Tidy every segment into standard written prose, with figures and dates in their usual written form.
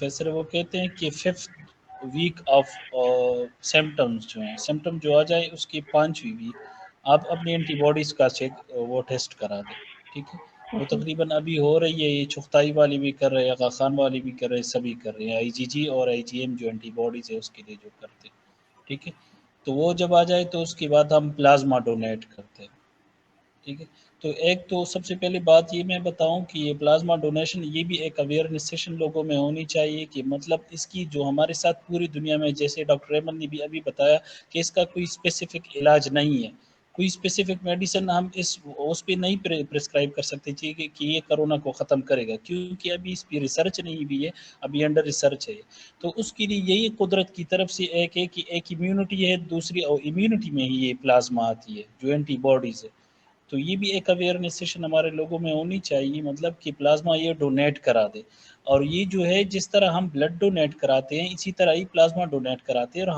Professor है, वो कहते हैं कि 5th वीक ऑफ सिम्पटम्स जो हैं, सिम्पटम जो आ जाए उसकी 5वीं वीक आप अपनी एंटीबॉडीज़ का चेक वो टेस्ट करा दें, ठीक है? वो ओके तकरीबन अभी हो रही है, ये चुगताई वाली भी कर रहे हैं, आगा खान वाली भी कर रहे हैं, सभी कर रहे हैं, आईजीजी और आईजीएम जो एंटीबॉडीज़ है उसके लिए जो करते हैं, ठीक है? तो वो जब आ जाए तो उसके बाद हम प्लाज़्मा डोनेट करते हैं, ठीक है? तो एक तो सबसे पहली बात ये मैं बताऊँ कि ये प्लाज़्मा डोनेशन ये भी एक अवेयरनेस सेशन लोगों में होनी चाहिए कि मतलब इसकी जो हमारे साथ पूरी दुनिया में, जैसे डॉक्टर अहमद ने भी अभी बताया कि इसका कोई स्पेसिफ़िक इलाज नहीं है। कोई स्पेसिफ़िक मेडिसिन हम इस उस पे नहीं प्रिस्क्राइब कर सकते जी कि ये कोरोना को ख़त्म करेगा, क्योंकि अभी इस पे रिसर्च नहीं हुई है, अभी अंडर रिसर्च है। तो उसके लिए यही कुदरत की तरफ से एक है कि एक इम्यूनिटी है, दूसरी इम्यूनिटी में ही ये प्लाज़्मा आती है, जो एंटीबॉडीज़ है। तो ये भी एक अवेयरनेस सेशन हमारे लोगों में होनी चाहिए, मतलब कि प्लाज्मा ये डोनेट करा दे। और ये जो है जिस तरह हम ब्लड डोनेट कराते हैं इसी तरह ही प्लाज्मा डोनेट कराते हैं, और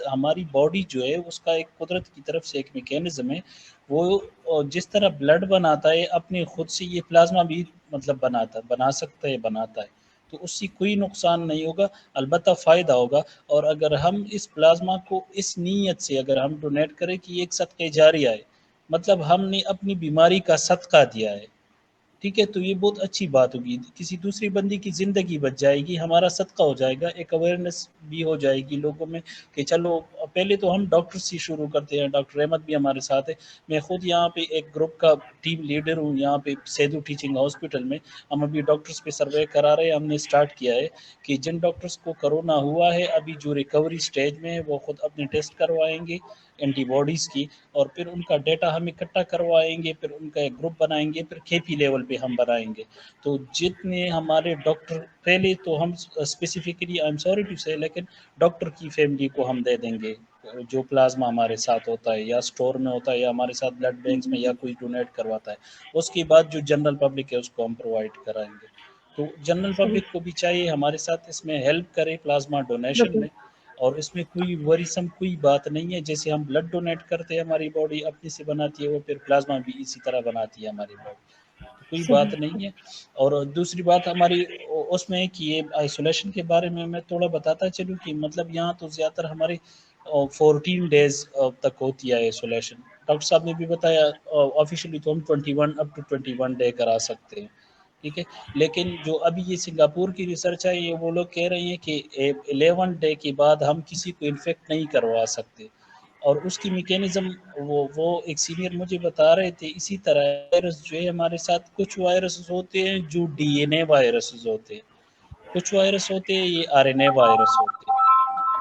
हमारी बॉडी जो है उसका एक कुदरत की तरफ से एक मैकेनिज्म है, वो जिस तरह ब्लड बनाता है अपने खुद से ये प्लाज्मा भी मतलब बना सकता है, बनाता है। तो उससे कोई नुकसान नहीं होगा, अलबत्ता फ़ायदा होगा। और अगर हम इस प्लाज्मा को इस नीयत से अगर हम डोनेट करें कि ये एक सदक़े जारिया है, मतलब हमने अपनी बीमारी का सदका दिया है, ठीक है? तो ये बहुत अच्छी बात होगी, किसी दूसरी बंदे की ज़िंदगी बच जाएगी, हमारा सदका हो जाएगा, एक अवेयरनेस भी हो जाएगी लोगों में कि चलो पहले तो हम डॉक्टर से शुरू करते हैं। डॉक्टर अहमद भी हमारे साथ है, मैं खुद यहाँ पे एक ग्रुप का टीम लीडर हूँ यहाँ पे सेदू टीचिंग हॉस्पिटल में। हम अभी डॉक्टर्स पे सर्वे करा रहे हैं, हमने स्टार्ट किया है कि जिन डॉक्टर्स को कोरोना हुआ है अभी जो रिकवरी स्टेज में है वो खुद अपने टेस्ट करवाएंगे एंटीबॉडीज़ की, और फिर उनका डेटा हम इकट्ठा करवाएँगे, फिर उनका एक ग्रुप बनाएँगे, फिर केपी लेवल पे हम बनाएँगे। तो जितने हमारे डॉक्टर, पहले तो हम specifically I am sorry to say, लेकिन डॉक्टर की फैमिली को हम दे देंगे, जो प्लाज़्मा हमारे साथ होता है या स्टोर में होता है या हमारे साथ ब्लड बैंक्स में या कोई डोनेट करवाता है। उसके बाद जो जनरल पब्लिक है उसको हम प्रोवाइड कराएँगे। तो जनरल सही पब्लिक को भी चाहिए हमारे साथ इसमें हेल्प करे प्लाज़्मा डोनेशन बिल्कुल में, और इसमें कोई वरीसम कोई बात नहीं है। जैसे हम ब्लड डोनेट करते हैं हमारी बॉडी अपने से बनाती है, वो फिर प्लाज्मा भी इसी तरह बनाती है हमारी बॉडी, तो कोई सही बात नहीं है। और दूसरी बात हमारी उसमें है कि ये आइसोलेशन के बारे में मैं थोड़ा बताता चलूँ कि मतलब यहाँ तो ज़्यादातर हमारी 14 डेज़ तक होती है आइसोलेशन। डॉक्टर साहब ने भी बताया ऑफिशियली तो हम 21 अप टू 21 डे करा सकते हैं, ठीक है? लेकिन जो अभी ये सिंगापुर की रिसर्च है, ये वो लोग कह रहे हैं कि 11 डे के बाद हम किसी को इन्फेक्ट नहीं करवा सकते, और उसकी मैकेनिज़्म वो एक सीनियर मुझे बता रहे थे। इसी तरह वायरस जो है हमारे साथ, कुछ वायरसेस होते हैं जो डीएनए वायरसेस होते हैं, कुछ वायरस होते हैं ये आरएनए वायरस होते हैं।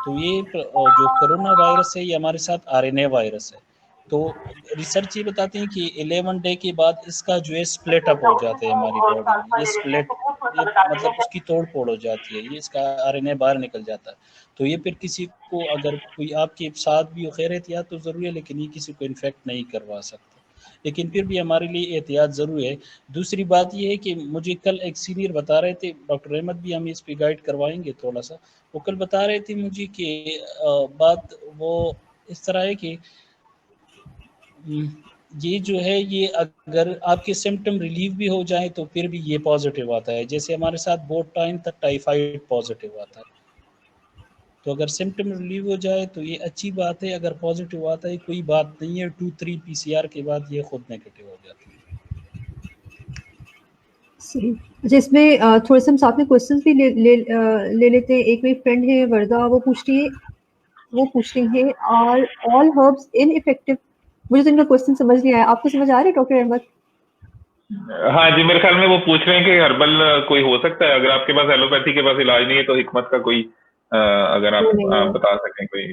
तो ये जो कोरोना वायरस है ये हमारे साथ आरएनए वायरस है। तो रिसर्च ये बताते हैं कि 11 डे के बाद इसका जो है स्प्लिट अप हो जाते हैं हमारी बॉडी में, ये मतलब उसकी तोड़-फोड़ हो जाती है, ये इसका आरएनए बाहर निकल जाता है। तो ये फिर किसी को, अगर कोई आपके साथ भी हो खैर एहतियात तो ज़रूरी है, लेकिन ये किसी को इन्फेक्ट नहीं करवा सकता। लेकिन फिर भी हमारे लिए एहतियात ज़रूरी है। दूसरी बात ये है कि मुझे कल एक सीनियर बता रहे थे, डॉक्टर अहमद भी हमें इस पे गाइड करवाएँगे थोड़ा-सा। वो कल बता रहे थे मुझे कि बात वो इस तरह है कि ये जो है ये अगर आपके सिम्पटम रिलीव भी हो जाएँ तो फिर भी ये पॉज़िटिव आता है। जैसे हमारे साथ बहुत टाइम तक टाइफाइड पॉज़िटिव आता है। तो अगर सिम्पटम रिलीव हो जाए तो ये अच्छी बात है, अगर पॉज़िटिव आता है कोई बात नहीं है, 2-3 पीसीआर के बाद ये खुद नेगेटिव हो जाती है। सही। अच्छा, इसमें थोड़े से हम साथ में क्वेश्चंस भी ले लेते हैं। एक मेरी फ्रेंड है वर्दा, वो पूछ रही है, आर ऑल हर्ब्स इनइफेक्टिव? मुझे तो इनका क्वेश्चन समझ नहीं आया, आपको समझ आ रहा है डॉक्टर अहमद? हाँ जी, मेरे ख्याल में वो पूछ रहे हैं कि हर्बल कोई हो सकता है, अगर आपके पास एलोपैथी के पास इलाज नहीं है तो हिकमत का कोई अगर वो आप नहीं है। बता सकें कोई।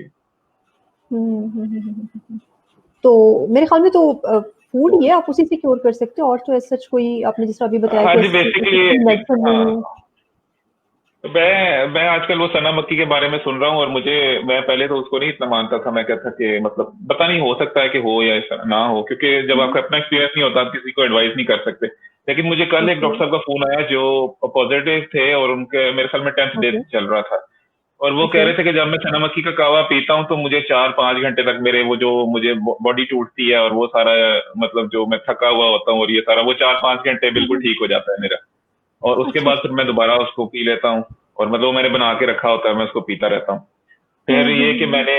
तो मेरे ख्याल में तो फूड ही है, आप उसी से क्योर कर सकते हो, और तो ऐसा सच कोई आपने जिस तरह अभी बताया हाँ कि जी, बेसिकली मेडिसिन नहीं है। हाँ, मैं आजकल वो सना मक्की के बारे में सुन रहा हूँ, और मैं पहले तो उसको नहीं इतना मानता था। मैं कहता कि मतलब पता नहीं, हो सकता है कि हो या ना हो, क्योंकि जब आपका अपना एक्सपीरियंस नहीं होता आप किसी को एडवाइस नहीं कर सकते। लेकिन मुझे कल एक ओके डॉक्टर साहब का फोन आया जो पॉजिटिव थे, और उनके मेरे ख्याल में 10th डे ओके चल रहा था, और वो कह ओके रहे थे कि जब मैं चना मक्की का कावा पीता हूँ तो मुझे 4-5 घंटे तक मेरे वो जो मुझे बॉडी टूटती है, और वो सारा मतलब जो मैं थका हुआ होता हूँ और ये सारा, वो 4-5 घंटे बिल्कुल ठीक हो जाता है मेरा। और उसके अच्छा बाद फिर मैं दोबारा उसको पी लेता हूँ। और मतलब वो मैंने बना के रखा होता है, मैं उसको पीता रहता हूँ। फिर ये कि मैंने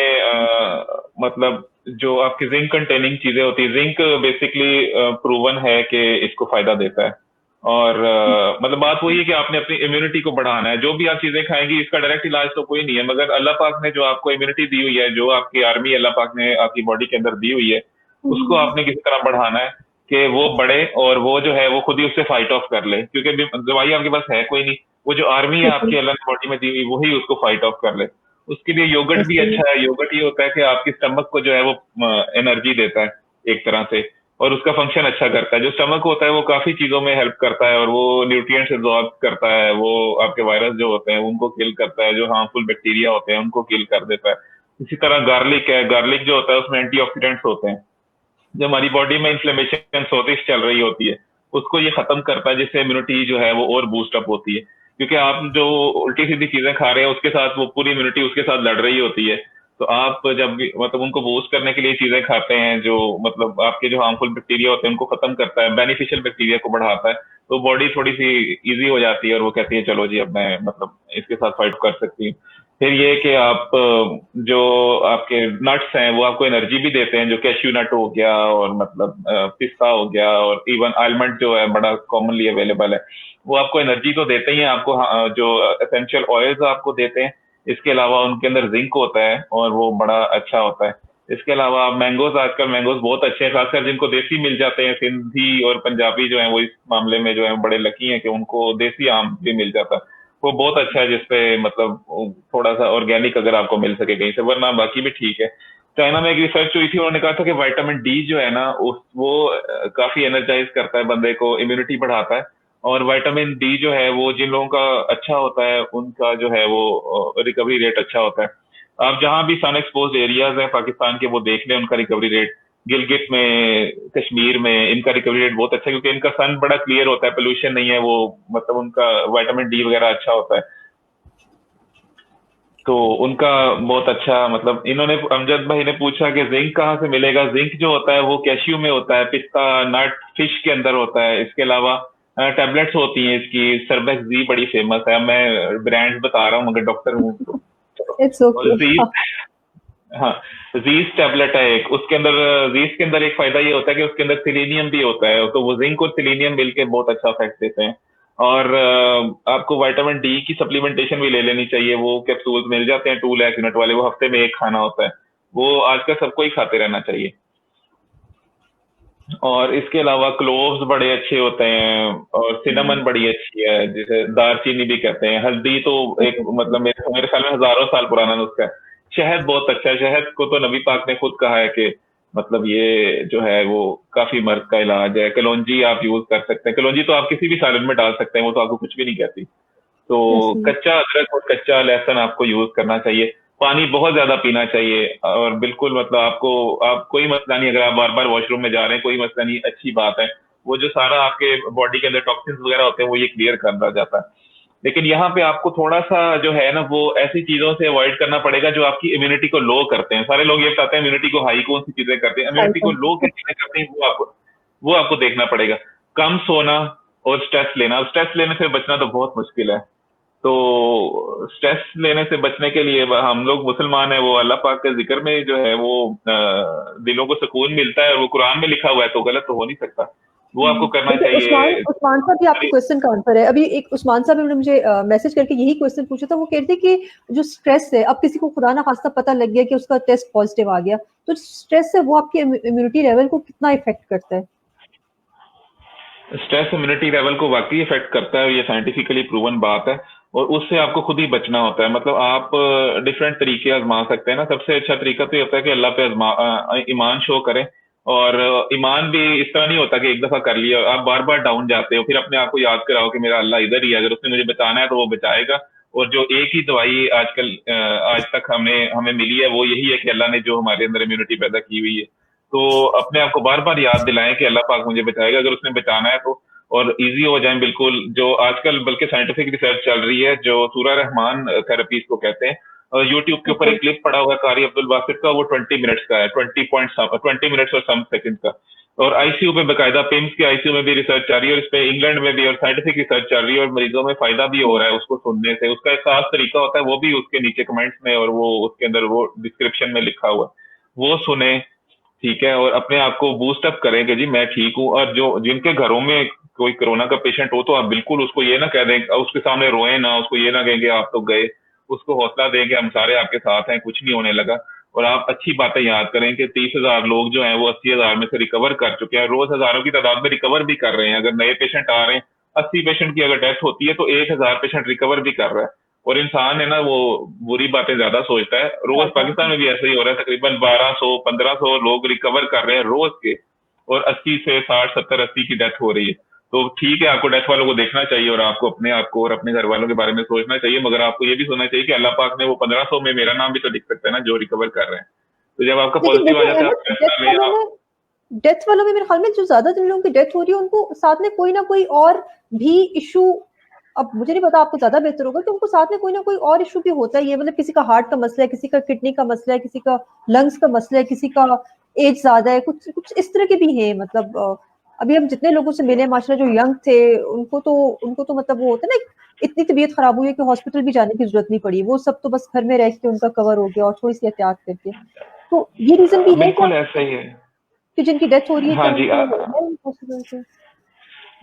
मतलब जो आपकी जिंक कंटेनिंग चीजें होती है, जिंक बेसिकली प्रूवन है कि इसको फायदा देता है। और मतलब बात वही है कि आपने अपनी इम्यूनिटी को बढ़ाना है। जो भी आप चीजें खाएंगी इसका डायरेक्ट इलाज तो कोई नहीं है, मगर अल्लाह पाक ने जो आपको इम्यूनिटी दी हुई है, जो आपकी आर्मी अल्लाह पाक ने आपकी बॉडी के अंदर दी हुई है, उसको आपने किसी तरह बढ़ाना है कि वो बढ़े और वो जो है वो खुद ही उससे फाइट ऑफ कर ले, क्योंकि दवाई आपके पास है कोई नहीं, वो जो आर्मी है आपकी अल्लाह ने बॉडी में दी हुई वही उसको फाइट ऑफ कर ले। उसके लिए योगर्ट भी अच्छा है। योगर्ट ये होता है कि आपकी स्टमक को जो है वो एनर्जी देता है एक तरह से, और उसका फंक्शन अच्छा करता है। जो स्टमक होता है वो काफी चीजों में हेल्प करता है, और वो न्यूट्रिएंट्स एब्जॉर्ब करता है, वो आपके वायरस जो होते हैं उनको किल करता है, जो हार्मफुल बैक्टीरिया होते हैं उनको किल कर देता है। इसी तरह गार्लिक है, गार्लिक जो होता है उसमें एंटीऑक्सीडेंट्स होते हैं, जो हमारी बॉडी में इन्फ्लेमेशन सोजिश चल रही होती है उसको ये खत्म करता है, जिससे इम्यूनिटी जो है वो और बूस्ट अप होती है। क्योंकि आप जो उल्टी सीधी चीजें खा रहे हैं उसके साथ वो पूरी इम्यूनिटी उसके साथ लड़ रही होती है। तो आप जब भी मतलब उनको बूस्ट करने के लिए चीजें खाते हैं, जो मतलब आपके जो हार्मफुल बैक्टीरिया होते हैं उनको खत्म करता है, बेनिफिशियल बैक्टीरिया को बढ़ाता है, तो बॉडी थोड़ी सी इजी हो जाती है और वो कहती है चलो जी अब मैं मतलब इसके साथ फाइट कर सकती हूँ। फिर ये कि आप जो आपके नट्स हैं वो आपको एनर्जी भी देते हैं, जो कैश्यू नट हो गया और मतलब पिस्ता हो गया, और इवन आलमंड जो है बड़ा कॉमनली अवेलेबल है, वो आपको एनर्जी तो देते ही हैं, आपको जो एसेंशियल ऑयल्स आपको देते हैं। इसके अलावा उनके अंदर जिंक होता है और वो बड़ा अच्छा होता है। इसके अलावा मैंगोज, आजकल मैंगोज बहुत अच्छे हैं, खासकर जिनको देसी मिल जाते हैं। सिंधी और पंजाबी जो है वो इस मामले में जो है बड़े लकी हैं कि उनको देसी आम भी मिल जाता है। वो बहुत अच्छा है, जिसपे मतलब थोड़ा सा ऑर्गेनिक अगर आपको मिल सके कहीं से, वरना बाकी भी ठीक है। चाइना में एक रिसर्च हुई थी, उन्होंने कहा था कि विटामिन डी जो है ना वो काफी एनर्जाइज करता है बंदे को, इम्यूनिटी बढ़ाता है। और विटामिन डी जो है वो जिन लोगों का अच्छा होता है उनका जो है वो रिकवरी रेट अच्छा होता है। आप जहां भी सन एक्सपोज एरियाज हैं पाकिस्तान के वो देख लें, उनका रिकवरी रेट गिलगित में, कश्मीर में इनका रिकवरी रेट बहुत अच्छा है, क्योंकि इनका सन बड़ा क्लियर होता है, पोल्यूशन नहीं है, वो मतलब उनका विटामिन डी वगैरह अच्छा होता है, तो उनका बहुत अच्छा। मतलब इन्होंने, अमजद भाई ने पूछा कि जिंक कहाँ से मिलेगा। जिंक जो होता है वो कैश्यू में होता है, पिस्ता नट फिश के अंदर होता है। इसके अलावा टैबलेट्स होती हैं इसकी, सर्बेक्स जी बड़ी फेमस है, मैं ब्रांड बता रहा हूँ मगर डॉक्टर हूँ तो। It's okay. हाँ, जीस टैबलेट है एक, उसके अंदर जीस के अंदर एक फायदा ये होता है कि उसके अंदर सिलीनियम भी होता है, तो वो जिंक और सिलीनियम मिलके बहुत अच्छा इफेक्ट देते हैं। और आपको विटामिन डी की सप्लीमेंटेशन भी ले लेनी चाहिए, वो कैप्सूल्स मिल जाते हैं 2 लाख यूनिट वाले, वो हफ्ते में एक खाना होता है, वो आजकल सबको ही खाते रहना चाहिए। और इसके अलावा क्लोव्स बड़े अच्छे होते हैं, और सिनेमन बड़ी अच्छी है, जिसे दालचीनी भी कहते हैं। हल्दी तो एक मतलब मेरे ख्याल में हजारों साल पुराना नुस्खा है। शहद बहुत अच्छा है, शहद को तो नबी पाक ने खुद कहा है कि मतलब ये जो है वो काफी मर्ज का इलाज है। कलौंजी आप यूज कर सकते हैं, कलौंजी तो आप किसी भी सालन में डाल सकते हैं, वो तो आपको कुछ भी नहीं कहती। तो कच्चा अदरक और कच्चा लहसुन आपको यूज करना चाहिए। पानी बहुत ज्यादा पीना चाहिए, और बिल्कुल मतलब आप कोई मसला नहीं, अगर आप बार बार वॉशरूम में जा रहे हैं कोई मसला नहीं, अच्छी बात है। वो जो सारा आपके बॉडी के अंदर टॉक्सिन्स वगैरह होते हैं वो ये क्लियर कर जाता है। लेकिन यहाँ पे आपको थोड़ा सा जो है ना वो ऐसी चीजों से अवॉइड करना पड़ेगा जो आपकी इम्यूनिटी को लो करते हैं। सारे लोग ये बताते हैं इम्यूनिटी को हाई कौन सी चीजें करते हैं, इम्यूनिटी को लो क्या चीजें करते हैं वो आपको देखना पड़ेगा। कम सोना और स्ट्रेस लेना। स्ट्रेस लेने से बचना तो बहुत मुश्किल है, तो स्ट्रेस लेने से बचने के लिए हम लोग मुसलमान है, वो अल्लाह पाक के जिक्र में जो है वो दिलों को सुकून मिलता है, और वो कुरान में लिखा हुआ है, तो गलत तो हो नहीं सकता, वो आपको करना चाहिए। उस्मान साहब भी आपके क्वेश्चन का आंसर है। अभी एक उस्मान साहब ने मुझे मैसेज करके यही क्वेश्चन पूछा था, वो कहते हैं कि जो स्ट्रेस है, अब किसी को खुदा ना खास्ता पता लग गया कि उसका टेस्ट पॉजिटिव आ गया, तो स्ट्रेस है वो आपके इम्यूनिटी लेवल को कितना इफेक्ट करता है? स्ट्रेस इम्यूनिटी लेवल को वाकई इफेक्ट करता है, ये साइंटिफिकली प्रूवन बात है, और उससे आपको खुद ही बचना होता है। मतलब आप डिफरेंट तरीके आजमा सकते हैं ना। सबसे अच्छा तरीका तो ये होता है कि अल्लाह पे ईमान शो करें, और ईमान भी इस तरह नहीं होता कि एक दफा कर लिया, आप बार बार डाउन जाते हो, फिर अपने आप को याद कराओ कि मेरा अल्लाह इधर ही है, अगर उसने मुझे बचाना है तो वो बचाएगा। और जो एक ही दवाई आजकल आज तक हमें मिली है वो यही है कि अल्लाह ने जो हमारे अंदर इम्यूनिटी पैदा की हुई है, तो अपने आप को बार बार याद दिलाएं कि अल्लाह पाक मुझे बचाएगा अगर उसने बचाना है तो, और इजी हो जाए बिल्कुल। जो आजकल बल्कि साइंटिफिक रिसर्च चल रही है, जो सूरा रहमान थेरेपीज को कहते हैं, यूट्यूब के ऊपर एक क्लिप पड़ा हुआ है कारी अब्दुल बासित का, वो 20 मिनट्स का है, 20 मिनट्स और सम सेकंड का। और आईसीयू पे बकायदा पिम्स के आईसीयू में भी रिसर्च चल रही है और इस पे इंग्लैंड में भी और साइंटिफिक रिसर्च चल रही है और मरीजों में फायदा भी हो रहा है उसको सुनने से। उसका एक खास तरीका होता है, वो भी उसके नीचे कमेंट्स में और वो उसके अंदर वो डिस्क्रिप्शन में लिखा हुआ है, वो सुने, ठीक है, और अपने आप को बूस्ट अप करें कि जी मैं ठीक हूँ। और जो जिनके घरों में कोई कोरोना का पेशेंट हो तो आप बिल्कुल उसको ये ना कह दें, उसके सामने रोए ना, उसको ये ना कहें कि आप तो गए, उसको हौसला दें कि हम सारे आपके साथ हैं, कुछ नहीं होने लगा। और आप अच्छी बातें याद करें कि 30,000 लोग जो हैं वो 80,000 में से रिकवर कर चुके हैं, रोज हजारों की तादाद में रिकवर भी कर रहे हैं। अगर नए पेशेंट आ रहे हैं, 80 पेशेंट की अगर डेथ होती है तो 1,000 पेशेंट रिकवर भी कर रहा है। और इंसान है ना वो बुरी बातें ज्यादा सोचता है। रोज पाकिस्तान में भी ऐसा ही हो रहा है, तकरीबन 1200 1500 लोग रिकवर कर रहे हैं रोज के, और 80 से 60 70 80 की डेथ हो रही है। तो ठीक है, आपको डेथ वालों को देखना चाहिए और आपको अपने आप को और अपने घर वालों के बारे में सोचना चाहिए, मगर आपको ये भी सोचना चाहिए कि अल्लाह पाक ने वो 1500 में मेरा नाम भी तो लिख सकता है ना, जो रिकवर कर रहे हैं। तो जब आपका लेकिन पॉजिटिव आ देखिए जाता है, अहमद, आप फैसला लें। डेथ वालों में मेरे ख्याल में जो ज्यादा जिन लोगों की डेथ हो रही है उनको साथ में कोई ना कोई और भी इशू, अब मुझे नहीं पता, आपको ज्यादा बेहतर होगा कि उनको साथ में कोई ना कोई और इशू भी होता ही है। मतलब किसी का हार्ट का मसला है, किसी का किडनी का मसला है, किसी का लंग्स का मसला है, किसी का एज ज्यादा है, कुछ कुछ इस तरह के भी है। मतलब अभी हम जितने लोगों से मिले माशाल्लाह जो यंग थे, उनको तो मतलब वो होता है ना, इतनी तबीयत खराब हुई है कि हॉस्पिटल भी जाने की जरूरत नहीं पड़ी, वो सब तो बस घर में रह के उनका कवर हो गया और थोड़ी सी एहतियात करके। तो ये रीजन भी है क्या बिल्कुल ऐसा ही है। कि जिनकी डेथ हो रही है, हाँ क्या जी, उनको है इम्पॉसिबल से?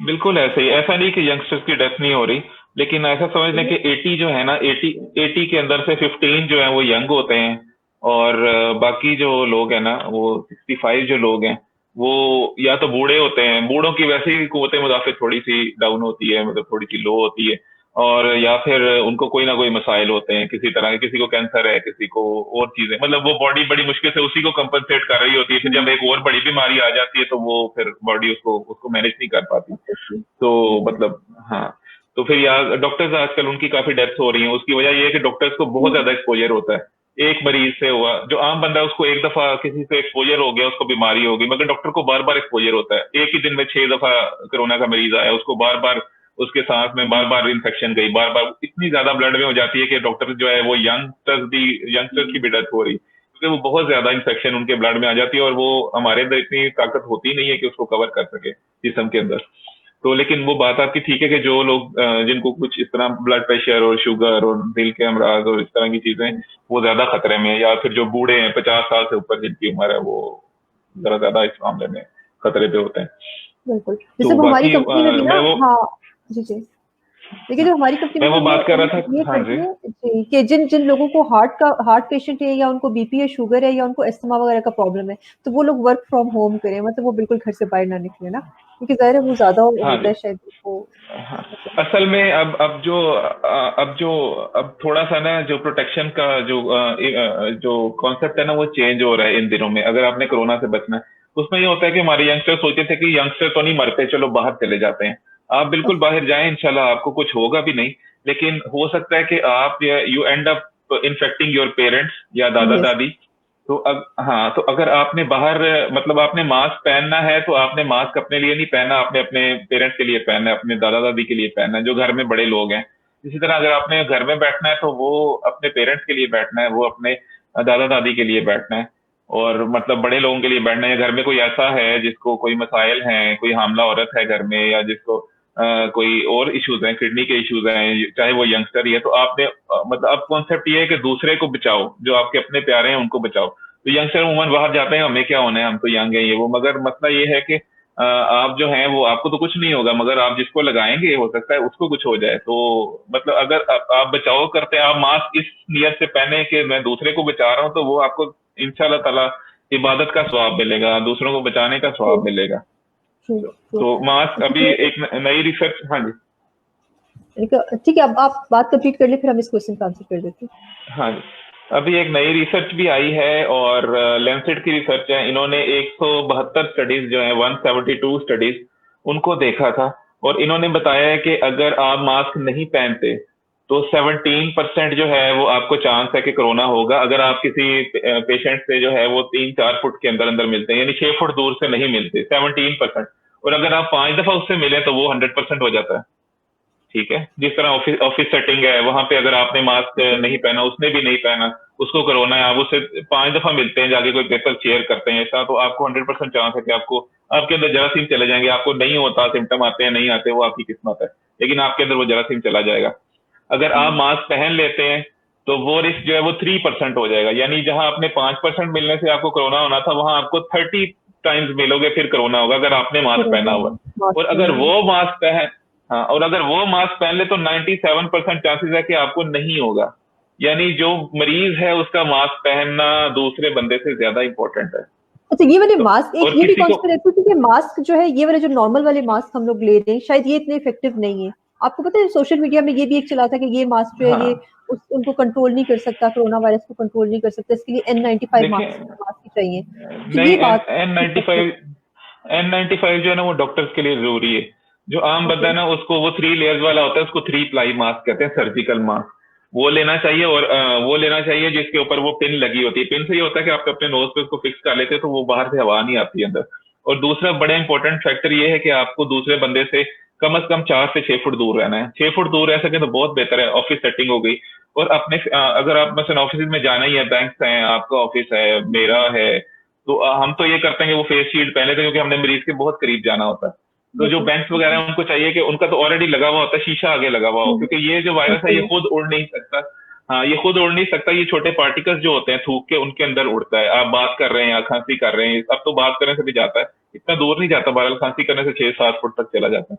बिल्कुल ऐसे ही। ऐसा नहीं कि यंगस्टर्स की डेथ नहीं हो रही, लेकिन ऐसा समझ लें कि 80 जो है ना, 80 के अंदर से 15 जो है वो यंग होते हैं, और बाकी जो लोग हैं ना वो 65 जो लोग हैं वो या तो बूढ़े होते हैं, बूढ़ों की वैसे ही कुव्वत मुदाफिक थोड़ी सी डाउन होती है, मतलब थोड़ी सी लो होती है, और या फिर उनको कोई ना कोई मसाइल होते हैं किसी तरह के, किसी को कैंसर है, किसी को और चीजें, मतलब वो बॉडी बड़ी मुश्किल से उसी को कंपनसेट कर रही होती है। फिर जब एक और बड़ी बीमारी आ जाती है तो वो फिर बॉडी उसको उसको मैनेज नहीं कर पाती। तो मतलब हाँ, तो फिर यार डॉक्टर्स आजकल उनकी काफी डेथ्स हो रही हैं, उसकी वजह ये है कि डॉक्टर्स को बहुत ज्यादा एक्सपोजर होता है। एक मरीज से हुआ, जो आम बंदा है उसको एक दफा किसी से एक्सपोजर हो गया, उसको बीमारी हो गई, मगर डॉक्टर को बार बार एक्सपोजर होता है। एक ही दिन में 6 दफा कोरोना का मरीज आया, उसको बार बार उसके सांस में बार बार इन्फेक्शन गई, बार बार इतनी ज्यादा ब्लड में हो जाती है कि डॉक्टर जो है वो यंगस्टर्स की भी डेथ हो रही, क्योंकि वो बहुत ज्यादा इन्फेक्शन उनके ब्लड में आ जाती है और वो हमारे अंदर इतनी ताकत होती नहीं है कि उसको कवर कर सके जिस्म के अंदर। तो लेकिन वो बात आपकी ठीक है कि जो लोग जिनको कुछ इस तरह ब्लड प्रेशर और शुगर और दिल के अमराज और इस तरह की चीजें, वो ज्यादा खतरे में है, या फिर जो बूढ़े हैं 50 साल से ऊपर जिनकी उम्र है, वो जरा ज्यादा इस मामले में खतरे पे होते हैं। बिल्कुल, तो जैसे वो हमारी बाकी कंपनी में भी ना, मैं वो हाँ जी जी, लेकिन जो हमारी कंपनी मैं में वो भी बात कर रहा ये था। हाँ करती जी। है जी, कि जिन जिन लोगों को हार्ट पेशेंट है, या उनको बीपी है, शुगर है, या उनको अस्थमा वगैरह का प्रॉब्लम है, तो वो लोग वर्क फ्रॉम होम करें, मतलब वो बिल्कुल घर से बाहर ना निकले ना, क्योंकि जाहिर है वो ज्यादा हाँ होता जी। है शायद वो। हाँ, असल में अब थोड़ा सा ना जो प्रोटेक्शन का जो कॉन्सेप्ट है ना वो चेंज हो रहा है इन दिनों में। अगर आपने कोरोना से बचना है, उसमें ये होता है कि हमारे यंगस्टर सोचते थे कि यंगस्टर तो नहीं मरते, चलो बाहर चले जाते हैं। आप बिल्कुल बाहर जाएं, इंशाल्लाह आपको कुछ होगा भी नहीं, लेकिन हो सकता है कि आप you and up infecting your parents या दादा यस, दादी। तो हाँ, तो अगर आपने बाहर मतलब आपने मास्क पहनना है तो आपने मास्क अपने लिए नहीं पहना, आपने अपने पेरेंट्स के लिए पहनना है, अपने दादा दादी के लिए पहनना है, जो घर में बड़े लोग हैं। इसी तरह अगर आपने घर में बैठना है तो वो अपने पेरेंट्स के लिए बैठना है, वो अपने दादा दादी के लिए बैठना है, और मतलब बड़े लोगों के लिए बैठना है। घर में कोई ऐसा है जिसको कोई मसाइल हैं, कोई हामला औरत है घर में, या जिसको कोई और इश्यूज हैं, किडनी के इश्यूज हैं, चाहे वो यंगस्टर ही है, तो आपने मतलब अब कॉन्सेप्ट ये है कि दूसरे को बचाओ, जो आपके अपने प्यारे हैं उनको बचाओ। तो यंगस्टर उमूमन बाहर जाते हैं, हमें क्या होना है, हम तो यंग हैं ये वो, मगर मसला ये है कि आप जो हैं वो, आपको तो कुछ नहीं होगा, मगर आप जिसको लगाएंगे हो सकता है उसको कुछ हो जाए। तो मतलब अगर आप बचाव करते हैं, आप मास्क इस नियत से पहने कि मैं दूसरे को बचा रहा हूँ, तो वो आपको इंशाल्लाह ताला इबादत का सवाब मिलेगा, दूसरों को बचाने का सवाब मिलेगा। तो मास्क अभी एक नई रिसर्च। हाँ जी। ठीक है, अब आप बात कंप्लीट कर ले, फिर हम इस क्वेश्चन का आंसर कर देते हैं। हाँ जी, अभी एक नई रिसर्च भी आई है, और लेंसेट की रिसर्च है। इन्होंने 172 स्टडीज जो है, 172 स्टडीज उनको देखा था, और इन्होंने बताया है कि अगर आप मास्क नहीं पहनते तो 17% जो है वो आपको चांस है कि कोरोना होगा, अगर आप किसी पेशेंट से जो है वो 3-4 फुट के अंदर अंदर मिलते हैं, यानी 6 फुट दूर से नहीं मिलते, 17%। और अगर आप 5 दफा उससे मिले तो वो 100% हो जाता है। ठीक है, जिस तरह ऑफिस सेटिंग है, वहां पे अगर आपने मास्क नहीं पहना, उसने भी नहीं पहना, उसको कोरोना है, आप उससे 5 दफा मिलते हैं, जाके कोई पेपर शेयर करते हैं ऐसा, तो आपको 100% चांस है कि आपको आपके अंदर जरासीम चले जाएंगे। आपको नहीं होता, सिम्टम आते हैं नहीं आते, वो आपकी किस्मत है, लेकिन आपके अंदर वो जरासीम चला जाएगा। अगर आप मास्क पहन लेते हैं तो वो रिस्क जो है वो 3% हो जाएगा, यानी जहां आपने 5% मिलने से आपको कोरोना होना था, वहां आपको 30 टाइम्स मिलोगे फिर कोरोना होगा, अगर आपने मास्क पहना हुआ। और अगर वो मास्क पहन हाँ, और अगर वो मास्क पहन ले तो 97% चांसेस है कि आपको नहीं होगा। यानी जो मरीज है उसका मास्क पहनना दूसरे बंदे से ज्यादा इंपॉर्टेंट है। अच्छा, ये वाले मास्क, एक और ये भी किसी को कॉन्स्पिरेसी थी कि मास्क जो है, ये वाले जो नॉर्मल वाले मास्क हम लोग ले रहे हैं, शायद ये इतने इफेक्टिव नहीं है। आपको पता है सोशल मीडिया में ये भी एक चला था कि ये मास्क जो है ये हाँ उनको कंट्रोल नहीं कर सकता, कोरोना वायरस को कंट्रोल नहीं कर सकता, इसके लिए N95 देखिए, मास्क ही चाहिए। तो नहीं, ये बात N95 जो है ना वो डॉक्टर्स के लिए जरूरी है। जो आम बंदा है ना उसको वो 3 लेयर्स वाला होता है, उसको 3 प्लाई मास्क कहते हैं, सर्जिकल मास्क। वो लेना चाहिए, और वो लेना चाहिए जिसके ऊपर वो पिन लगी होती है। पिन से ये होता है कि आप अपने नोज पे उसको फिक्स कर लेते हैं तो वो बाहर से हवा नहीं आती अंदर। और दूसरा बड़ा इंपॉर्टेंट फैक्टर ये है कि आपको दूसरे बंदे से कम 4 से 6 फुट दूर रहना है। 6 फुट दूर रह सके तो बहुत बेहतर है। ऑफिस सेटिंग हो गई, और अपने अगर आप मसलन ऑफिस में जाना ही है, बैंक है, आपका ऑफिस है, मेरा है, तो हम तो ये करते हैं कि वो फेस शील्ड पहले थे, क्योंकि हमने मरीज के बहुत करीब जाना होता है। तो जो बैंक वगैरह है उनको चाहिए कि उनका तो ऑलरेडी लगा हुआ होता है, शीशा आगे लगा हुआ हो, क्योंकि ये जो वायरस है ये खुद उड़ नहीं सकता। हाँ, ये खुद उड़ नहीं सकता, ये छोटे पार्टिकल्स जो होते हैं थूक के उनके अंदर उड़ता है। आप बात कर रहे हैं या खांसी कर रहे हैं, अब तो बात करने से भी जाता है, इतना दूर नहीं जाता, बहरहाल खांसी करने से 6-7 फुट तक चला जाता है।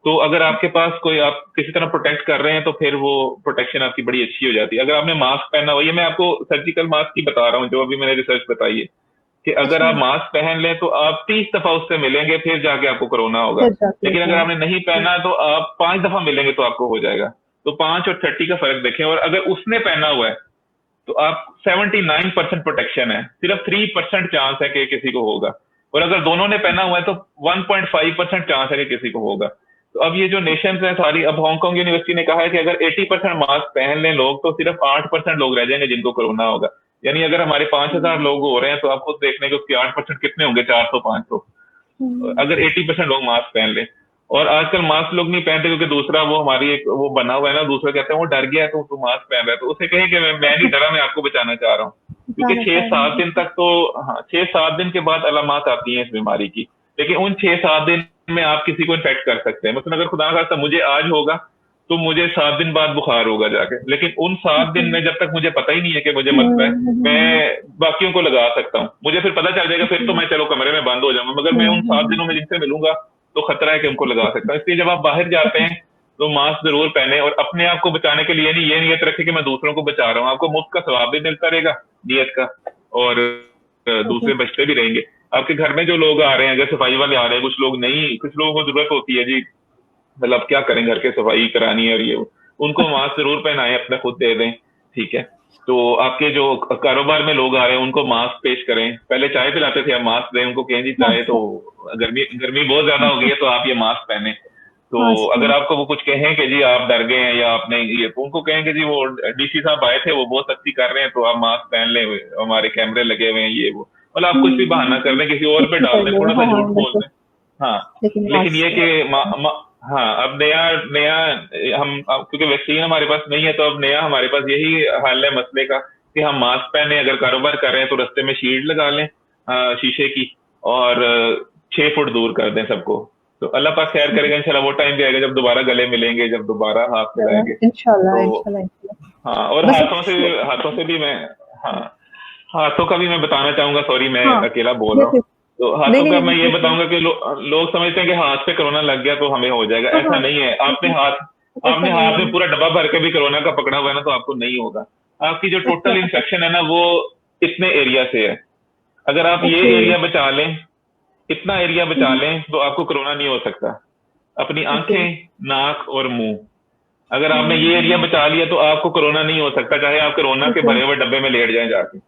तो अगर आपके पास कोई, आप किसी तरह प्रोटेक्ट कर रहे हैं तो फिर वो प्रोटेक्शन आपकी बड़ी अच्छी हो जाती है। अगर आपने मास्क पहना हुआ, ये मैं आपको सर्जिकल मास्क की बता रहा हूँ जो अभी मैंने रिसर्च बताई है, कि अगर आप मास्क पहन लें तो आप 30 दफा उससे मिलेंगे फिर जाके आपको कोरोना होगा। लेकिन अगर आपने नहीं पहना तो आप 5 दफा मिलेंगे तो आपको हो जाएगा। तो 5 और 30 का फर्क देखें। और अगर उसने पहना हुआ है तो आप 79% प्रोटेक्शन है, सिर्फ 3% चांस है कि किसी को होगा। और अगर दोनों ने पहना हुआ है तो 1.5% चांस है कि किसी को होगा। तो अब ये जो नेशंस हैं सारी, अब हांगकांग यूनिवर्सिटी ने कहा है कि अगर 80% मास्क पहन लें लोग तो सिर्फ 8% लोग रह जाएंगे जिनको कोरोना होगा। यानी अगर हमारे 5000 लोग हो रहे हैं तो आप खुद देख लें कि उसके 8% कितने होंगे, 400-500, अगर 80% लोग मास्क पहन लें। और आजकल मास्क लोग नहीं पहनते क्योंकि दूसरा वो हमारी एक वो बना हुआ है ना, दूसरा कहते हैं वो डर गया है तो मास्क पहन रहा है, तो उसे कहें कि मैं नहीं डरा, मैं आपको बचाना चाह रहा हूँ। क्योंकि 6-7 दिन तक तो, हाँ, 6-7 दिन के बाद अलामत आती हैं इस बीमारी की, लेकिन उन 6-7 दिन में आप किसी को इन्फेक्ट कर सकते हैं। मतलब अगर खुदा ना खास्ता मुझे आज होगा तो मुझे 7 दिन बाद बुखार होगा जाके, लेकिन उन 7 दिन में जब तक मुझे पता ही नहीं है कि मुझे मसला है, मैं बाकियों को लगा सकता हूँ। मुझे फिर पता चल जाएगा, फिर तो मैं चलो कमरे में बंद हो जाऊंगा, मगर मैं उन 7 दिनों में जिनसे मिलूंगा तो खतरा है कि उनको लगा सकता हूँ। इसलिए जब आप बाहर जाते हैं तो मास्क जरूर पहने, और अपने आप को बचाने के लिए नहीं ये नियत रखें कि मैं दूसरों को बचा रहा हूँ। आपको मुफ्त का सवाब भी मिलता रहेगा नियत का, और दूसरे बचते भी रहेंगे। आपके घर में जो लोग आ रहे हैं, अगर सफाई वाले आ रहे हैं, कुछ लोग नहीं, कुछ लोगों को जरूरत होती है जी, मतलब क्या करें, घर के सफाई करानी है और ये उनको मास्क जरूर पहनाएं, अपना खुद दे दें, ठीक है। तो आपके जो कारोबार में लोग आ रहे हैं उनको मास्क पेश करें। पहले चाय पिलाते थे, आप मास्क दें उनको, कहें जी चाय तो गर्मी बहुत ज्यादा हो गई है तो आप ये मास्क पहने। तो अगर आपको वो कुछ कहें कि जी आप डर गए हैं या आपने ये, तो उनको कहें कि जी वो डीसी साहब आए थे वो बहुत सख्ती कर रहे हैं तो आप मास्क पहन लें, हमारे कैमरे लगे हुए हैं, ये वो, मतलब आप कुछ भी बहाना कर दें, किसी और पे डाल दें, थोड़ा सा झूठ बोल दें। हाँ, लेकिन ये कि हाँ, अब नया क्योंकि वैक्सीन हमारे पास नहीं है तो अब नया हमारे पास यही हल है मसले का कि हम मास्क पहने। अगर कारोबार कर रहे हैं तो रास्ते में शील्ड लगा लें शीशे की, और 6 फुट दूर कर दें सबको। तो अल्लाह पाक खैर करेगा, इंशाल्लाह वो टाइम भी आएगा जब दोबारा गले मिलेंगे, जब दोबारा हाथ मिलाएंगे इंशाल्लाह। हाँ, और हाथों से भी मैं, हाँ, हाथों का भी मैं बताना चाहूंगा। सॉरी, मैं अकेला बोल रहा हूँ। तो हाथों का मैं ये बताऊंगा कि लोग समझते हैं कि हाथ पे कोरोना लग गया तो हमें हो जाएगा, ऐसा नहीं है। आपने हाथ में पूरा डब्बा भर के भी कोरोना का पकड़ा हुआ है ना तो आपको नहीं होगा। आपकी जो टोटल इन्फेक्शन है ना वो इतने एरिया से है। अगर आप ये एरिया बचा लें, इतना एरिया बचा लें तो आपको कोरोना नहीं हो सकता। अपनी आंखें, नाक और मुंह, अगर आपने ये एरिया बचा लिया तो आपको कोरोना नहीं हो सकता, चाहे आप कोरोना के भरे हुए डब्बे में लेट जाएं जाके,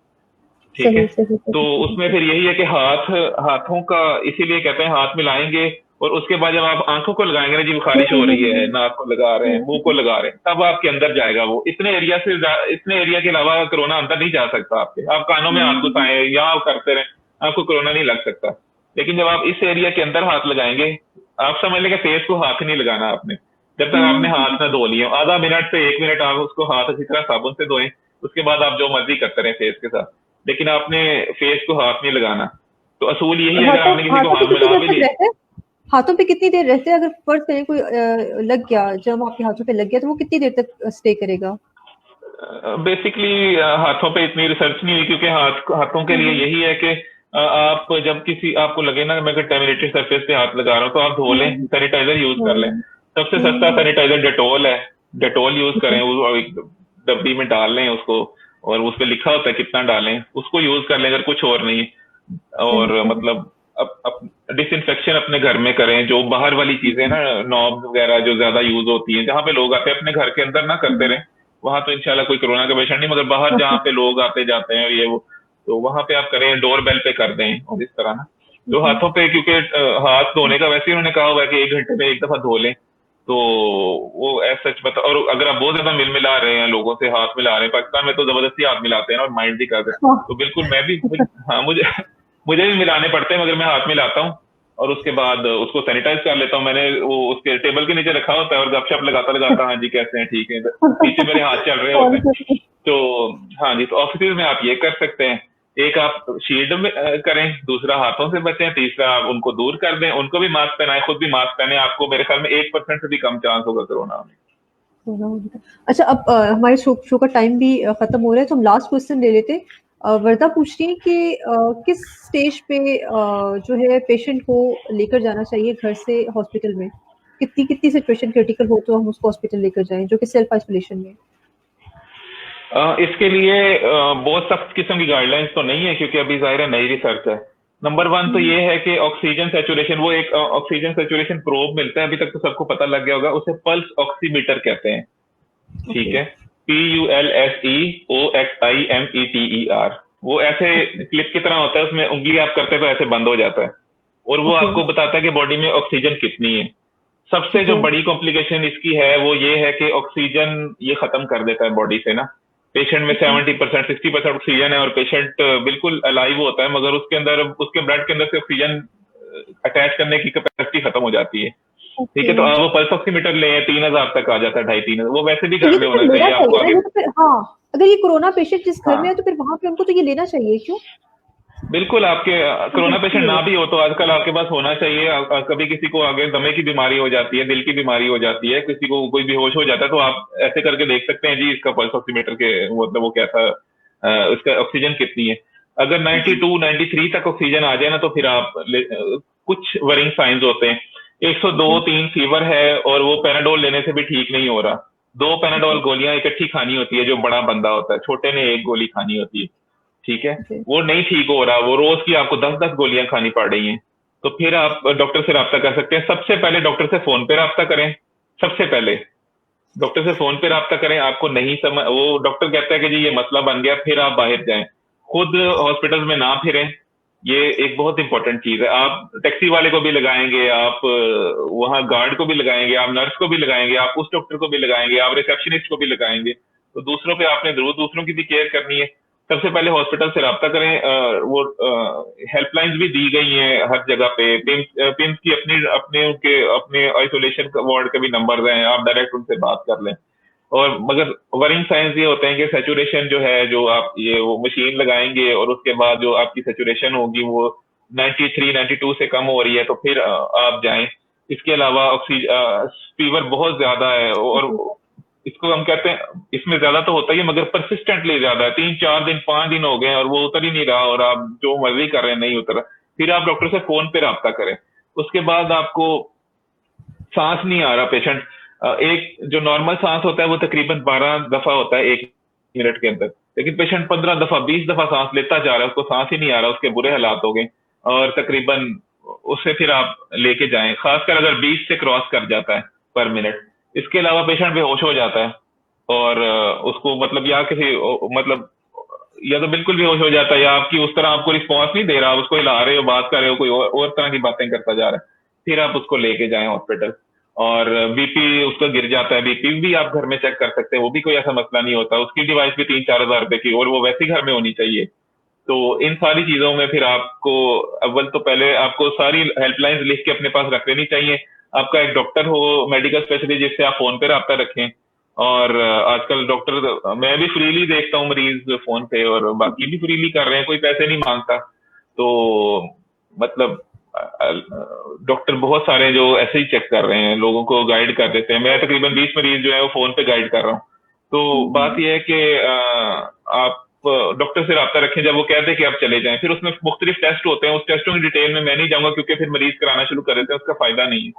ठीक है। तो उसमें फिर यही है कि हाथों का, इसीलिए कहते हैं हाथ मिलाएंगे, और उसके बाद जब आप आंखों को लगाएंगे ना जी, खारिश हो रही है, नाक को लगा रहे हैं, मुंह को लगा रहे हैं, तब आपके अंदर जाएगा वो। इतने एरिया के अलावा कोरोना अंदर नहीं जा सकता आपके। आप कानों में हाथ घुसाएं या आप करते रहें, आपको कोरोना नहीं लग सकता। लेकिन जब आप इस एरिया के अंदर हाथ लगाएंगे, आप समझ लेंगे फेस को हाथ नहीं लगाना आपने, जब तक आपने हाथ ना धो लिए। आधा मिनट से 1 मिनट आप उसको हाथ अच्छी तरह साबुन से धोएं, उसके बाद आप जो मर्जी करते रहे फेस के साथ, लेकिन आपने फेस को हाथ नहीं लगाना। तो असूल यही है, अगर आपने किसी को हाथ मिला भी लिया, हाथों पे कितनी देर रहते हैं? अगर फर्ज करें कोई लग गया, जब आपके हाथों पे लग गया, तो वो कितनी देर तक स्टे करेगा? बेसिकली हाथों पे इतनी रिसर्च नहीं हुई, क्योंकि हाथों के लिए यही है कि आप जब किसी आपको लगे ना मैं कंटेमिनेटेड सरफेस पे हाथ लगा रहा हूँ, तो आप धो लें, सैनिटाइजर यूज कर लें। सबसे सस्ता सैनिटाइजर डेटोल है, डेटोल यूज करें, वो एक डब्बी में डाल लें उसको, और उस पर लिखा होता है कितना डालें, उसको यूज कर लें अगर कुछ और नहीं। और मतलब अब डिसइंफेक्शन अपने घर में करें, जो बाहर वाली चीजें ना, नॉब्स वगैरह जो ज्यादा यूज होती हैं, जहाँ पे लोग आते हैं, अपने घर के अंदर ना करते रहें। वहां तो इंशाल्लाह कोई कोरोना का पेशेंट नहीं, मगर बाहर जहाँ पे लोग आते जाते हैं ये वो, तो वहां पे आप करें, डोर बेल पे कर दें। और इस तरह ना जो हाथों पे, क्योंकि हाथ धोने का वैसे ही उन्होंने कहा हुआ है कि 1 घंटे में 1 दफा धो लें, तो वो ऐसा सच बता। और अगर आप बहुत ज्यादा मिला रहे हैं, लोगों से हाथ मिला रहे हैं, पाकिस्तान में तो जबरदस्ती हाथ मिलाते हैं ना, और माइंड भी करते हैं, तो बिल्कुल मैं भी, हाँ मुझे भी मिलाने पड़ते हैं, मगर मैं हाथ मिलाता हूँ और उसके बाद उसको सैनिटाइज कर लेता हूँ। मैंने वो उसके टेबल के नीचे रखा होता है और गपशप लगाता लगाता, हाँ जी कैसे हैं, ठीक है, पीछे मेरे हाथ चल रहे होते हैं। तो हाँ जी, तो ऑफिस में आप ये कर सकते हैं, एक आप शील्ड में करें, दूसरा हाथों से बचें, तीसरा आप उनको दूर कर दें, उनको भी मास्क पहनाएं, खुद भी मास्क पहने। आपको मेरे ख्याल में 1% से भी कम चांस होगा कोरोना होने। अच्छा, अब हमारे शो का टाइम भी खत्म हो रहा है, तो हम लास्ट क्वेश्चन ले लेते हैं। वर्दा पूछ रही है कि किस स्टेज पे जो है पेशेंट को लेकर जाना चाहिए घर से हॉस्पिटल में? कितनी कितनी सिचुएशन क्रिटिकल हो तो हम उसको हॉस्पिटल लेकर जाएं, जो कि सेल्फ आइसोलेशन में? इसके लिए बहुत सख्त किस्म की गाइडलाइंस तो नहीं है, क्योंकि अभी जाहिर है नई रिसर्च है। नंबर 1 तो ये है कि ऑक्सीजन सैचुरेशन, वो एक ऑक्सीजन सैचुरेशन प्रोब मिलता है, अभी तक तो सबको पता लग गया होगा, उसे पल्स ऑक्सीमीटर कहते हैं। ठीक है, PULSEOXIMETER। वो ऐसे क्लिप की तरह होता है, उसमें उंगली आप करते तो ऐसे बंद हो जाता है, और वो आपको बताता है कि बॉडी में ऑक्सीजन कितनी है। सबसे जो बड़ी कॉम्प्लिकेशन इसकी है वो ये है कि ऑक्सीजन ये खत्म कर देता है बॉडी से ना। पेशेंट में 70% 60% ऑक्सीजन है, और पेशेंट बिल्कुल अलाइव होता है, मगर उसके अंदर, उसके ब्लड के अंदर से ऑक्सीजन अटैच करने की कैपेसिटी खत्म हो जाती है। ठीक है, तो वो पल्स ऑक्सीमीटर ले 3000 तक आ जाता है, 2,500-3,000। वो वैसे भी घर में होना चाहिए आपको आगे। हाँ, अगर ये कोरोना पेशेंट जिस घर में है, तो फिर वहां पे हमको तो ये लेना चाहिए, क्यों? बिल्कुल, आपके कोरोना पेशेंट ना भी हो तो आजकल आपके पास होना चाहिए। कभी किसी को आगे दमे की बीमारी हो जाती है, दिल की बीमारी हो जाती है, किसी को कोई बेहोश हो जाता है, तो आप ऐसे करके देख सकते हैं जी इसका पल्स ऑक्सीमीटर के मतलब वो कैसा, इसका ऑक्सीजन कितनी है। अगर 92 93 तक ऑक्सीजन आ जाए ना, तो फिर आप कुछ वरिंग साइंस होते हैं। 102-3 फीवर है और वो पैराडोल लेने से भी ठीक नहीं हो रहा, 2 पैराडोल गोलियां इकट्ठी खानी होती है, जो बड़ा बंदा होता है, छोटे ने 1 गोली खानी होती है। ठीक है, वो नहीं ठीक हो रहा, वो रोज की आपको 10-10 गोलियां खानी पड़ रही हैं, तो फिर आप डॉक्टर से रब्ता कर सकते हैं। सबसे पहले डॉक्टर से फोन पे रब्ता करें, सबसे पहले डॉक्टर से फोन पे रब्ता करें। आपको नहीं समझ, वो डॉक्टर कहता है कि जी ये मसला बन गया, फिर आप बाहर जाएं, खुद हॉस्पिटल में ना फिरें। ये एक बहुत इंपॉर्टेंट चीज है। आप टैक्सी वाले को भी लगाएंगे, आप वहां गार्ड को भी लगाएंगे, आप नर्स को भी लगाएंगे, आप उस डॉक्टर को भी लगाएंगे, आप रिसेप्शनिस्ट को भी लगाएंगे, तो दूसरों पे आपने जरूर दूसरों की भी केयर करनी है। सबसे पहले हॉस्पिटल से रब्ता करें। वो हेल्पलाइंस भी दी गई हैं हर जगह पे, पिम्स की अपने आइसोलेशन वार्ड के भी नंबर हैं, आप डायरेक्ट उनसे बात कर लें। और मगर वरिंग साइंस ये होते हैं कि सैचुरेशन जो है, जो आप ये वो मशीन लगाएंगे और उसके बाद जो आपकी सैचुरेशन होगी वो 93 92 से कम हो रही है, तो फिर आप जाएं। इसके अलावा ऑक्सीजन, फीवर बहुत ज्यादा है, और इसको हम कहते हैं, इसमें ज्यादा तो होता ही है, मगर परसिस्टेंटली ज्यादा है, 3-4 दिन 5 दिन हो गए और वो उतर ही नहीं रहा, और आप जो मर्जी कर रहे हैं नहीं उतर रहा, फिर आप डॉक्टर से फोन पे रब्ता करें। उसके बाद आपको सांस नहीं आ रहा पेशेंट, एक जो नॉर्मल सांस होता है वो तकरीबन 12 दफा होता है 1 मिनट के अंदर, लेकिन पेशेंट 15 दफा 20 दफा सांस लेता जा रहा है, उसको सांस ही नहीं आ रहा, उसके बुरे हालात हो गए, और तकरीबन उससे फिर आप लेके जाएं, खासकर अगर 20 से क्रॉस कर जाता है पर मिनट। इसके अलावा पेशेंट बेहोश हो जाता है, और उसको मतलब या किसी मतलब या तो बिल्कुल बेहोश हो जाता है, या आपकी उस तरह आपको रिस्पॉन्स नहीं दे रहा, आप उसको हिला रहे हो, बात कर रहे हो, कोई और तरह की बातें करता जा रहा है, फिर आप उसको लेके जाएं हॉस्पिटल। और बीपी उसका गिर जाता है, बीपी भी आप घर में चेक कर सकते हैं, वो भी कोई ऐसा मसला नहीं होता, उसकी डिवाइस भी 3-4 हजार रुपए की, और वो वैसे ही घर में होनी चाहिए। तो इन सारी चीजों में फिर आपको अव्वल तो पहले आपको सारी हेल्पलाइंस लिख के अपने पास रख लेनी चाहिए। आपका एक डॉक्टर हो, मेडिकल स्पेशलिस्ट, जिससे आप फोन पे रब्ता रखें, और आजकल डॉक्टर, मैं भी फ्रीली देखता हूँ मरीज फोन पे, और बाकी भी फ्रीली कर रहे हैं, कोई पैसे नहीं मांगता। तो मतलब डॉक्टर बहुत सारे जो ऐसे ही चेक कर रहे हैं, लोगों को गाइड कर देते हैं। मैं तकरीबन 20 मरीज जो है वो फोन पे गाइड कर रहा हूँ। तो बात यह है कि आप डॉक्टर से रब्ता रखें, जब वो कहते हैं कि आप चले जाएं, फिर उसमें मुख्तलिफ टेस्ट होते हैं, उस टेस्टों की डिटेल में मैं नहीं जाऊंगा क्योंकि फिर मरीज कराना शुरू कर देते हैं, उसका फायदा नहीं है।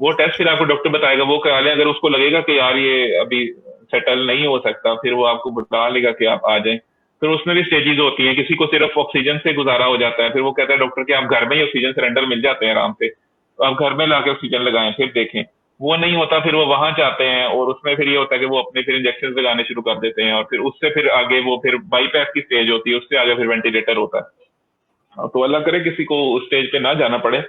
वो टेस्ट फिर आपको डॉक्टर बताएगा, वो करा लें। अगर उसको लगेगा कि यार ये अभी सेटल नहीं हो सकता, फिर वो आपको बता लेगा कि आप आ जाएं। फिर उसमें भी स्टेजेस होती हैं, किसी को सिर्फ ऑक्सीजन से गुजारा हो जाता है, फिर वो कहता है डॉक्टर कि आप घर में ही ऑक्सीजन सिलेंडर मिल जाते हैं आराम से, तो आप घर में लाके ऑक्सीजन लगाएं, फिर देखें। वो नहीं होता, फिर वो वहां जाते हैं, और उसमें फिर ये होता है कि वो अपने फिर इंजेक्शन लगाने शुरू कर देते हैं, और फिर उससे फिर आगे वो फिर बाईपैस की स्टेज होती है, उससे आगे फिर वेंटिलेटर होता है। तो अल्लाह करे किसी को उस स्टेज पे ना जाना पड़े।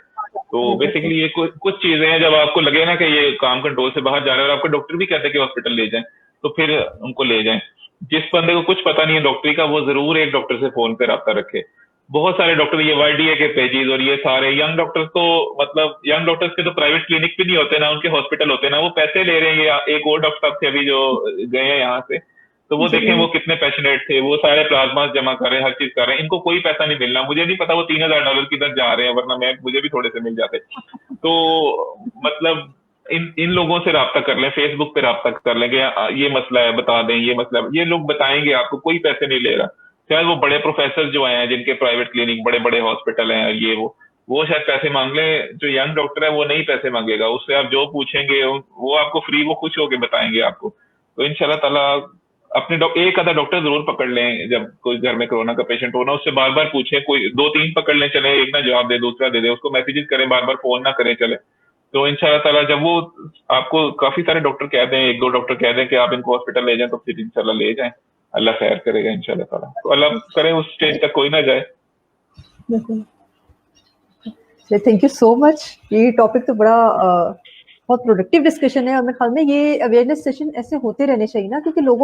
तो बेसिकली ये कुछ चीजें हैं, जब आपको लगे ना कि ये काम कंट्रोल से बाहर जा रहा है और आपको डॉक्टर भी कहते हैं कि हॉस्पिटल ले जाएं, तो फिर उनको ले जाएं। जिस बंदे को कुछ पता नहीं है डॉक्टरी का, वो जरूर एक डॉक्टर से फोन पे रब्ता रखे। बहुत सारे डॉक्टर, ये YDA के पेजेस और ये सारे यंग डॉक्टर्स, तो मतलब यंग डॉक्टर्स के तो प्राइवेट क्लिनिक भी नहीं होते ना, उनके हॉस्पिटल होते ना, वो पैसे ले रहे हैं। ये एक और डॉक्टर साहब थे अभी जो गए हैं यहाँ से, तो वो देखें वो कितने पैशनेट थे, वो सारे प्लाज्मा जमा कर रहे हैं, हर चीज कर रहे हैं, इनको कोई पैसा नहीं मिलना। मुझे नहीं पता वो $3000 किधर जा रहे हैं, वरना मुझे भी थोड़े से मिल जाते। तो मतलब इन लोगों से रब्ता कर लें, फेसबुक पे रब्ता कर लें कि ये मसला है बता दें, ये मसला, ये लोग बताएंगे आपको, कोई पैसे नहीं ले रहा। शायद वो बड़े प्रोफेसर जो आए हैं, जिनके प्राइवेट क्लिनिक, बड़े बड़े हॉस्पिटल हैं, ये वो शायद पैसे मांग लें। जो यंग डॉक्टर है वो नहीं पैसे मांगेगा, उससे आप जो पूछेंगे वो आपको फ्री, वो खुश होकर बताएंगे आपको। तो इंशाल्लाह ताला अपने एक आधा डॉक्टर जरूर पकड़ लें, जब कोई घर में कोरोना का पेशेंट हो ना, उससे बार बार पूछें, कोई 2-3 पकड़ लें, चले एक ना जवाब दे, दूसरा दे दे, उसको मैसेजेस करें, बार बार फोन ना करें, चले। तो इंशाल्लाह ताला जब वो आपको काफी सारे डॉक्टर कह दें, 1-2 डॉक्टर कह दें कि आप इनको हॉस्पिटल ले जाएं, तो फिर इंशाल्लाह ले जाएं, अल्लाह खैर करेगा इंशाल्लाह ताला। तो अल्लाह करे उस स्टेज तक कोई ना जाए। Thank you so much. ये टॉपिक तो बड़ा बहुत प्रोडक्टिव डिस्कशन है, और मेरे ख्याल में ये अवेयरनेस सेशन ऐसे होते रहने चाहिए ना, क्योंकि लोगों